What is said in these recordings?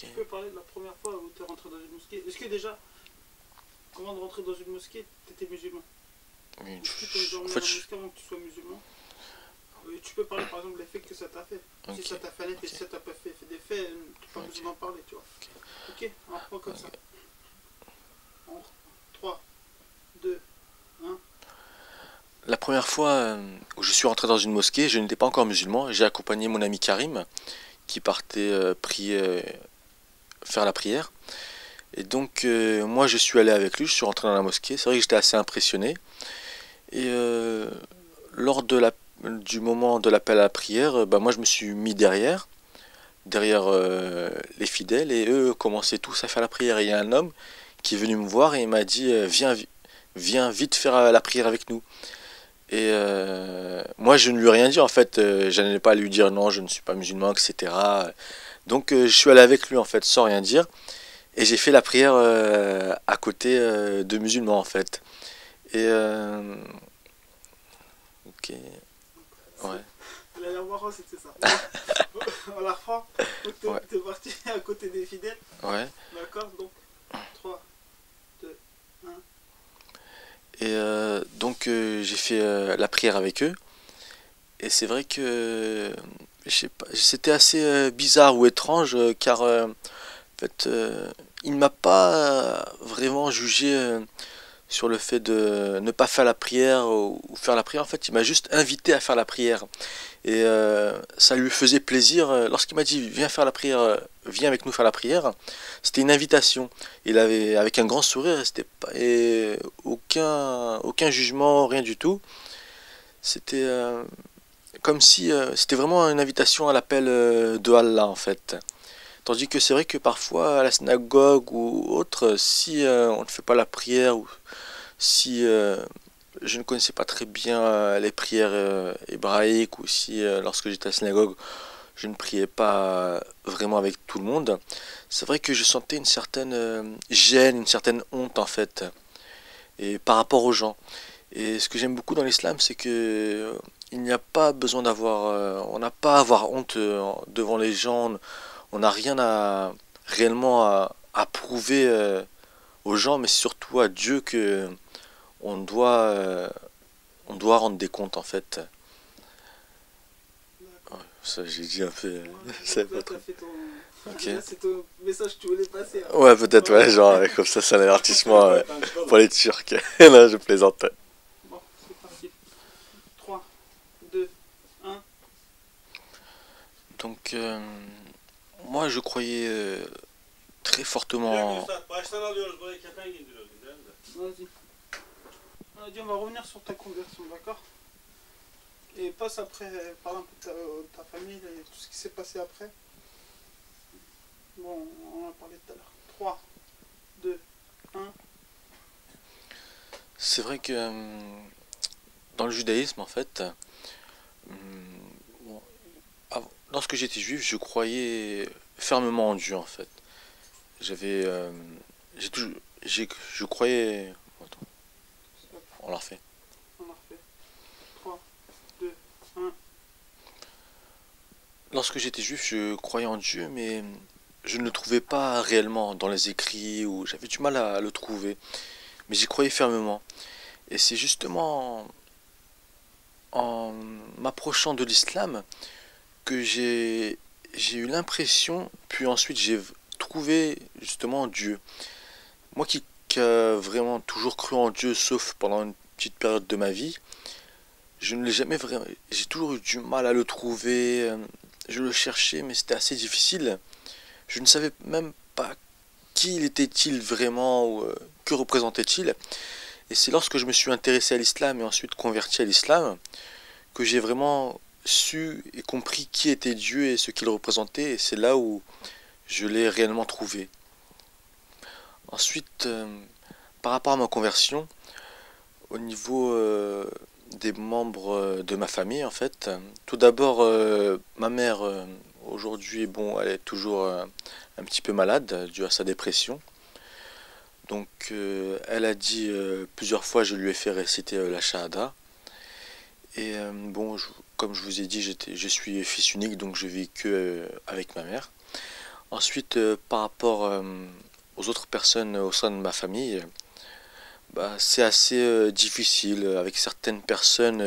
Tu peux parler de la première fois où tu es rentré dans une mosquée. Est-ce que déjà, avant de rentrer dans une mosquée, tu étais musulman? Oui, Est-ce que tu es en dormi dans fait, la mosquée avant que tu sois musulman? Tu peux parler par exemple de l'effet que ça t'a fait. Si ok, ça t'a fait un effet, ok, si ça t'a pas fait des faits, tu n'as pas ok, besoin d'en parler, tu vois. Ok, on reprend comme ça. ok. En 3, 2, 1. La première fois où je suis rentré dans une mosquée, je n'étais pas encore musulman. J'ai accompagné mon ami Karim qui partait prier, faire la prière. Et donc, moi, je suis allé avec lui. Je suis rentré dans la mosquée. C'est vrai que j'étais assez impressionné. Et lors du moment de l'appel à la prière, bah, moi, je me suis mis derrière les fidèles, et eux commençaient tous à faire la prière. Et il y a un homme qui est venu me voir et il m'a dit viens vite faire la prière avec nous. Et moi, je ne lui ai rien dit en fait. Je n'allais pas lui dire non, je ne suis pas musulman, etc. Donc, je suis allé avec lui en fait, sans rien dire. Et j'ai fait la prière à côté de musulmans en fait. Et ok, ouais, Il a l'air marrant, c'était ça. On la reprend. Donc, ouais, t'es parti à côté des fidèles. ouais. D'accord, donc 3, 2, 1. Et donc, j'ai fait la prière avec eux. Et c'est vrai que je sais pas, c'était assez bizarre ou étrange, car en fait, il ne m'a pas vraiment jugé sur le fait de ne pas faire la prière ou faire la prière. En fait, il m'a juste invité à faire la prière. Et ça lui faisait plaisir. Lorsqu'il m'a dit viens faire la prière, viens avec nous faire la prière, c'était une invitation. Il avait avec un grand sourire, c'était pas, et aucun jugement, rien du tout. C'était comme si c'était vraiment une invitation à l'appel de Allah en fait. Tandis que c'est vrai que parfois à la synagogue ou autre, si on ne fait pas la prière, ou si je ne connaissais pas très bien les prières hébraïques, ou si lorsque j'étais à la synagogue je ne priais pas vraiment avec tout le monde, c'est vrai que je sentais une certaine gêne, une certaine honte en fait, et par rapport aux gens. Et ce que j'aime beaucoup dans l'islam, c'est que il n'y a pas besoin on n'a pas à avoir honte devant les gens. On n'a rien à réellement à prouver aux gens, mais surtout à Dieu que on doit, euh, on doit rendre des comptes en fait. Ouais, D'accord. ça j'ai dit un peu, Ouais, c'est donc pas là, trop. t'as fait ton. Ok. Là, c'est ton message que tu voulais passer, hein. Ouais, peut-être, ouais, Voilà. genre, comme ça, c'est un avertissement pour les Turcs. Là, je plaisante. Bon, c'est parti. 3, 2, 1. Donc, moi, je croyais très fortement. Vas-y. On a dit on va revenir sur ta conversion, d'accord? Et passe après, parle un peu de ta famille et tout ce qui s'est passé après. Bon, on en a parlé tout à l'heure. 3, 2, 1. C'est vrai que dans le judaïsme, en fait, bon, lorsque j'étais juif, je croyais fermement en Dieu, en fait. J'avais, j'ai toujours, je croyais. Attends, on l'a refait. On a refait. 3, 2, 1. Lorsque j'étais juif, je croyais en Dieu, mais je ne le trouvais pas réellement dans les écrits, ou j'avais du mal à le trouver. Mais j'y croyais fermement. Et c'est justement en m'approchant de l'islam que j'ai eu l'impression, puis ensuite j'ai trouvé justement Dieu. Moi qui a vraiment toujours cru en Dieu, sauf pendant une petite période de ma vie, je ne l'ai jamais vraiment. J'ai toujours eu du mal à le trouver. Je le cherchais, mais c'était assez difficile. Je ne savais même pas qui il était-il vraiment, ou que représentait-il. Et c'est lorsque je me suis intéressé à l'islam et ensuite converti à l'islam que j'ai vraiment su et compris qui était Dieu et ce qu'il représentait. Et c'est là où je l'ai réellement trouvé. Ensuite, par rapport à ma conversion, au niveau des membres de ma famille, en fait, tout d'abord, ma mère, aujourd'hui, bon, elle est toujours un petit peu malade dû à sa dépression. Donc, elle a dit plusieurs fois, je lui ai fait réciter la Shahada. Et comme je vous ai dit, je suis fils unique, donc je vis que avec ma mère. Ensuite, par rapport aux autres personnes au sein de ma famille, bah, c'est assez difficile. Avec certaines personnes,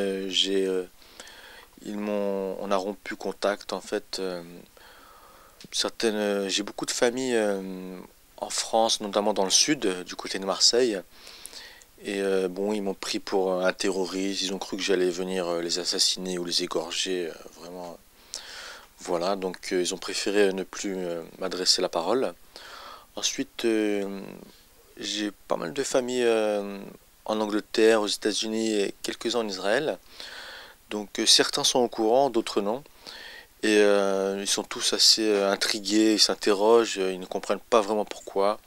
on a rompu contact en fait. J'ai beaucoup de familles en France, notamment dans le sud, du côté de Marseille. Et bon, ils m'ont pris pour un terroriste. Ils ont cru que j'allais venir les assassiner ou les égorger. Vraiment, voilà. Donc, ils ont préféré ne plus m'adresser la parole. Ensuite, j'ai pas mal de familles en Angleterre, aux États-Unis et quelques-uns en Israël. Donc, certains sont au courant, d'autres non. Et ils sont tous assez intrigués, ils s'interrogent, ils ne comprennent pas vraiment pourquoi.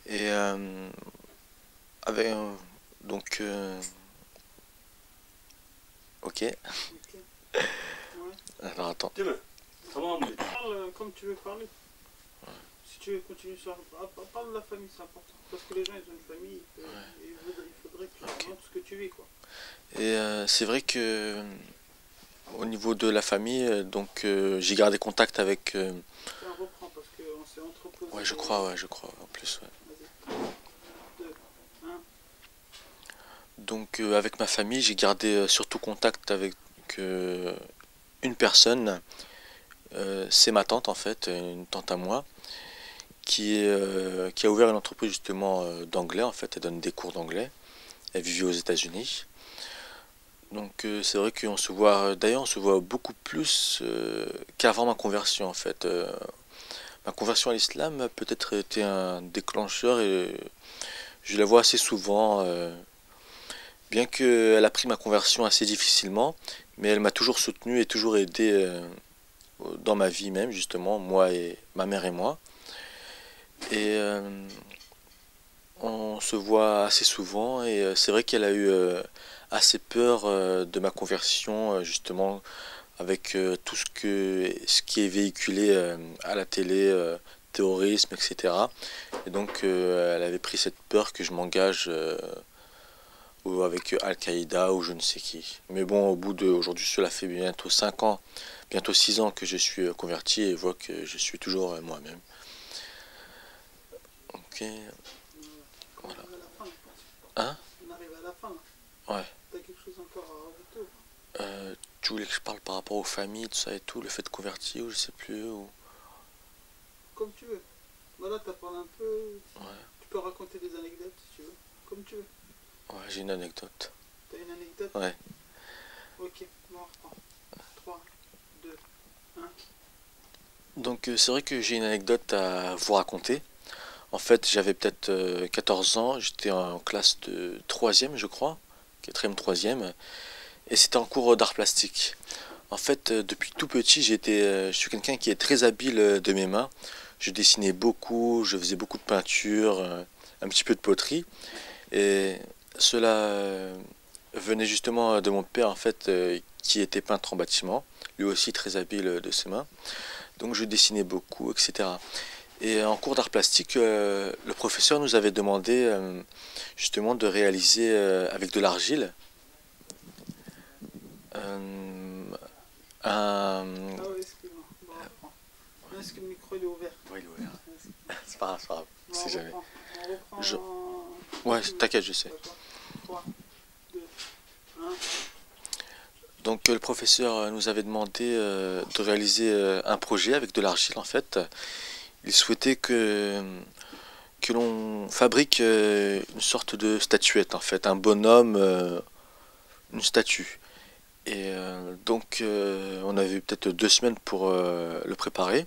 Et avec, donc, ok. Ok. Ouais. Alors attends. Parle comme tu veux parler. Si tu veux continuer sur... Parle de la famille, c'est important. Parce que les gens, ils ont une famille, il faudrait que tu leur montres ce que tu vis, quoi. Et c'est vrai que au niveau de la famille, donc j'ai gardé contact avec. Tiens, reprends, parce qu'on s'est entreposé. Ouais, je crois, en plus, ouais. Vas-y. 2, 1. Donc avec ma famille, j'ai gardé surtout contact avec une personne. C'est ma tante en fait, une tante à moi, qui a ouvert une entreprise justement d'anglais en fait. Elle donne des cours d'anglais. Elle vivait aux États-Unis. Donc c'est vrai qu'on se voit, d'ailleurs on se voit beaucoup plus qu'avant ma conversion en fait. Ma conversion à l'islam a peut-être été un déclencheur et je la vois assez souvent, bien qu'elle a pris ma conversion assez difficilement, mais elle m'a toujours soutenu et toujours aidé dans ma vie même justement, moi et ma mère et moi. Et on se voit assez souvent et c'est vrai qu'elle a eu assez peur de ma conversion justement avec tout ce qui est véhiculé à la télé, terrorisme, etc. Et donc elle avait pris cette peur que je m'engage ou avec Al-Qaïda ou je ne sais qui. Mais bon, au bout de aujourd'hui, cela fait bientôt 5 ans, bientôt 6 ans que je suis converti et voit que je suis toujours moi-même. Ok, On voilà. arrive à la fin, là. Hein? On arrive à la fin, là. Ouais. T'as quelque chose encore à rajouter ou pas? Tu voulais que je parle par rapport aux familles, tout ça et tout, le fait de convertir ou je sais plus ou... Comme tu veux. Voilà, t'as parlé un peu. Ouais, Tu peux raconter des anecdotes si tu veux. Comme tu veux. ouais, j'ai une anecdote. T'as une anecdote? Ouais. Ok, bon, on reprend. 3, 2, 1. Donc c'est vrai que j'ai une anecdote à vous raconter. En fait, j'avais peut-être 14 ans, j'étais en classe de troisième je crois, quatrième troisième et c'était en cours d'art plastique. En fait, depuis tout petit, je suis quelqu'un qui est très habile de mes mains. Je dessinais beaucoup, je faisais beaucoup de peinture, un petit peu de poterie. Et cela venait justement de mon père, en fait, qui était peintre en bâtiment, lui aussi très habile de ses mains. Donc je dessinais beaucoup, etc. Et en cours d'art plastique, le professeur nous avait demandé justement de réaliser avec de l'argile un... Ah ouais, excuse-moi. Bon, on reprend. Non, est-ce que le micro il est ouvert? Ouais, il est ouvert. Vas-y. C'est pas grave, c'est pas grave. Bon, Si on jamais. reprend. On reprend. Je- Ouais, t'inquiète, je sais. D'accord. 3, 2, 1. Donc le professeur nous avait demandé de réaliser un projet avec de l'argile en fait. Il souhaitait que l'on fabrique une sorte de statuette en fait, un bonhomme, une statue. Et donc on avait eu peut-être 2 semaines pour le préparer.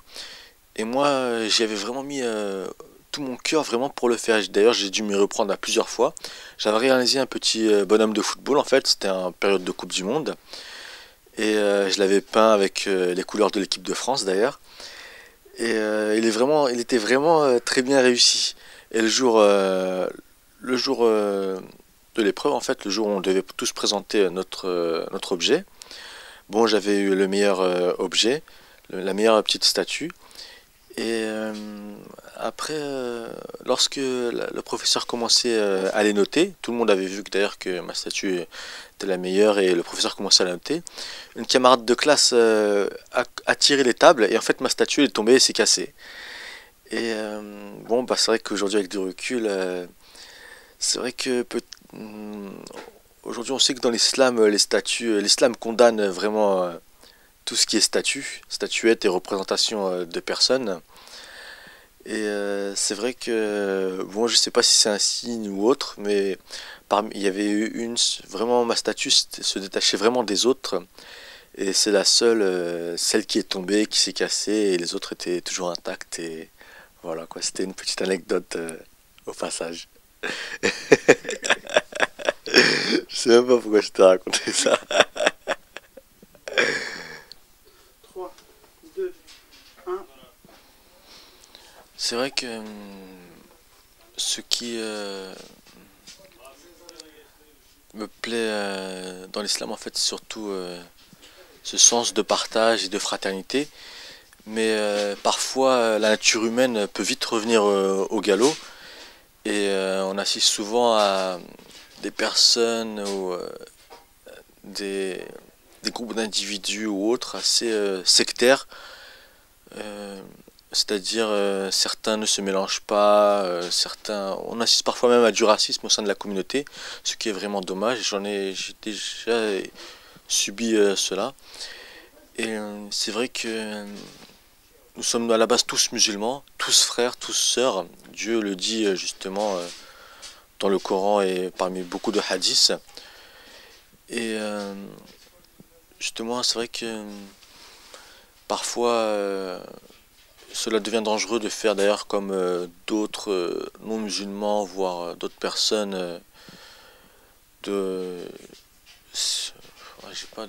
Et moi j'y avais vraiment mis tout mon cœur vraiment pour le faire. D'ailleurs j'ai dû m'y reprendre à plusieurs fois. J'avais réalisé un petit bonhomme de football en fait, c'était en période de Coupe du Monde. Et je l'avais peint avec les couleurs de l'équipe de France d'ailleurs. Et il était vraiment très bien réussi. Et le jour de l'épreuve, en fait, le jour où on devait tous présenter notre objet, bon, j'avais eu le meilleur objet, la meilleure petite statue. Et après, lorsque le professeur commençait à les noter, tout le monde avait vu que d'ailleurs que ma statue était la meilleure et le professeur commençait à la noter. Une camarade de classe a tiré les tables et en fait ma statue est tombée et s'est cassée. Et bon, bah c'est vrai qu'aujourd'hui avec du recul, c'est vrai que aujourd'hui on sait que dans l'islam, les statues, l'islam condamne vraiment tout ce qui est statue, statuettes et représentations de personnes. Et c'est vrai que, bon, je sais pas si c'est un signe ou autre, mais il y avait eu vraiment ma statue se détachait vraiment des autres, et c'est la seule, celle qui est tombée, qui s'est cassée, et les autres étaient toujours intactes, et voilà quoi, c'était une petite anecdote au passage. Je sais même pas pourquoi je t'ai raconté ça. 3, 2, 1. C'est vrai que ce qui me plaît dans l'islam en fait, c'est surtout ce sens de partage et de fraternité. Mais parfois, la nature humaine peut vite revenir au galop et on assiste souvent à des personnes ou des, des groupes d'individus ou autres assez sectaires. Euh, C'est-à-dire certains ne se mélangent pas, certains, on assiste parfois même à du racisme au sein de la communauté, ce qui est vraiment dommage. J'ai déjà subi cela. Et c'est vrai que nous sommes à la base tous musulmans, tous frères, tous sœurs. Dieu le dit justement dans le Coran et parmi beaucoup de hadiths. Et justement, c'est vrai que parfois cela devient dangereux de faire d'ailleurs comme d'autres non-musulmans, voire d'autres personnes de... Ouais, j'ai pas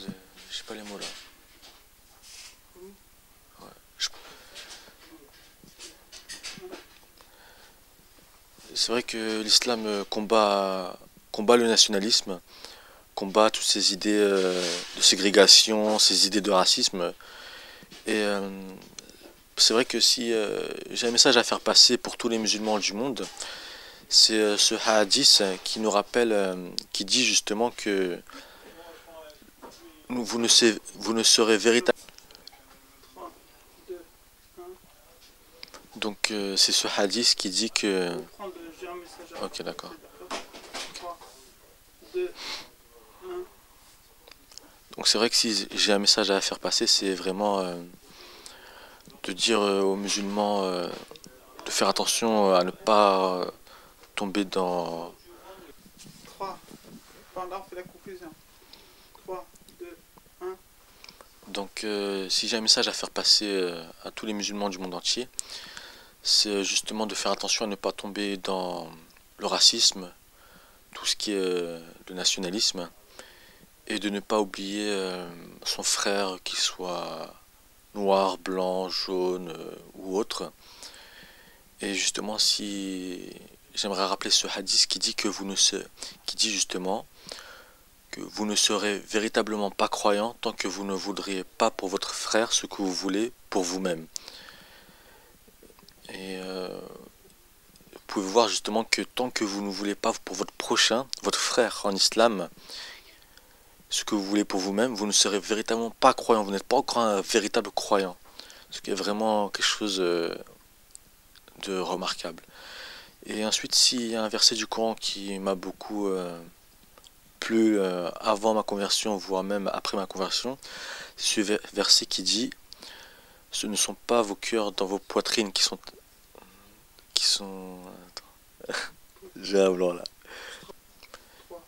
les mots là. Ouais. C'est vrai que l'islam combat le nationalisme, combat toutes ces idées de ségrégation, ces idées de racisme. Et c'est vrai que si j'ai un message à faire passer pour tous les musulmans du monde, c'est ce hadith qui nous rappelle, qui dit justement que vous ne serez véritablement. 3, 2, 1. Donc c'est ce hadith qui dit que. Reprendre, j'ai un message à Ok, d'accord. passer, d'accord. 3, 2, 1. Donc c'est vrai que si j'ai un message à faire passer, c'est vraiment de dire aux musulmans de faire attention à ne pas tomber dans. 3. Pendant, on fait la conclusion. 3, 2, 1. Donc si j'ai un message à faire passer à tous les musulmans du monde entier, c'est justement de faire attention à ne pas tomber dans le racisme, tout ce qui est le nationalisme, et de ne pas oublier son frère, qu'il soit noir, blanc, jaune ou autre. Et justement, si j'aimerais rappeler ce hadith qui dit que qui dit justement que vous ne serez véritablement pas croyant tant que vous ne voudriez pas pour votre frère ce que vous voulez pour vous-même. Et vous pouvez voir justement que tant que vous ne voulez pas pour votre prochain, votre frère en islam, ce que vous voulez pour vous-même, vous ne serez véritablement pas croyant, vous n'êtes pas encore un véritable croyant. Ce qui est vraiment quelque chose de remarquable. Et ensuite, s'il y a un verset du Coran qui m'a beaucoup plu avant ma conversion, voire même après ma conversion, c'est ce verset qui dit: ce ne sont pas vos cœurs dans vos poitrines qui sont. Attends. J'ai un blanc là. 3,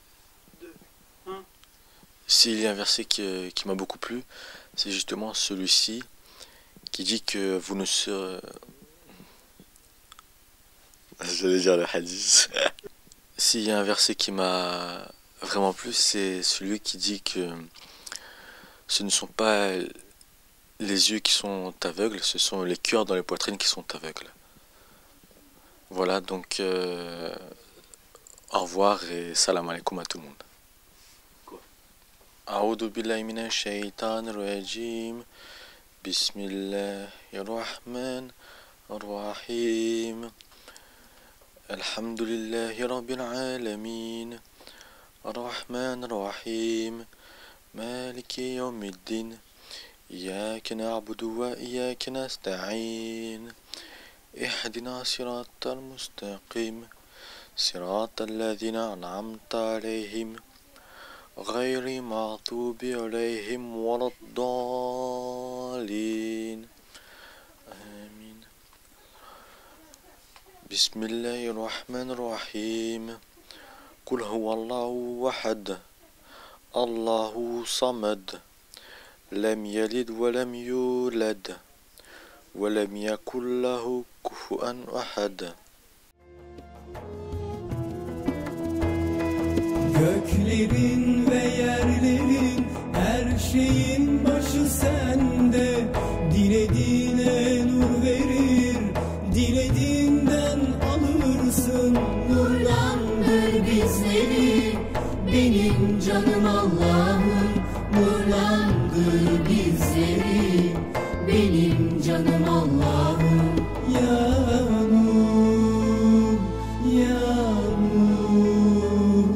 2, 1. S'il y a un verset qui m'a beaucoup plu, c'est justement celui-ci qui dit que vous ne serez. J'allais dire le hadith. S'il y a un verset qui m'a vraiment plu, c'est celui qui dit que ce ne sont pas les yeux qui sont aveugles, ce sont les cœurs dans les poitrines qui sont aveugles. Voilà, donc au revoir et salam alaikum à tout le monde. أعوذ بالله من الشيطان الرجيم بسم الله الرحمن الرحيم الحمد لله رب العالمين الرحمن الرحيم مالك يوم الدين إياك نعبد وإياك نستعين اهدنا صراط المستقيم صراط الذين أنعمت عليهم غير المغضوب عليهم ولا الضالين آمين بسم الله الرحمن الرحيم قل هو الله أحد الله صمد لم يلد ولم يولد ولم يكن له كفوا أحد. Göklerin ve yerlerin her şeyin başı sende. Dilediğine nur verir, dilediğinden alırsın. Nurlandır bizleri, benim canım Allah'ım. Nurlandır bizleri, benim canım Allah'ım. Ya Nur, Ya Nur,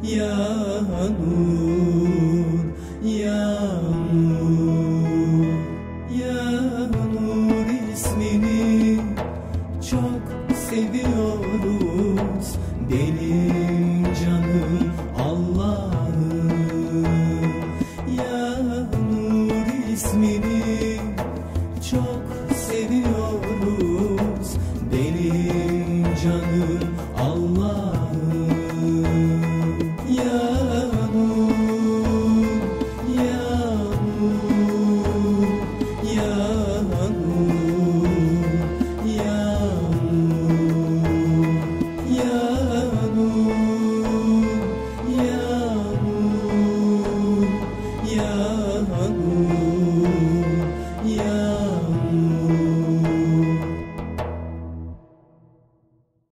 Ya Nur, Ya Nur, Ya Nur ismini çok seviyoruz. Benim canım Allah.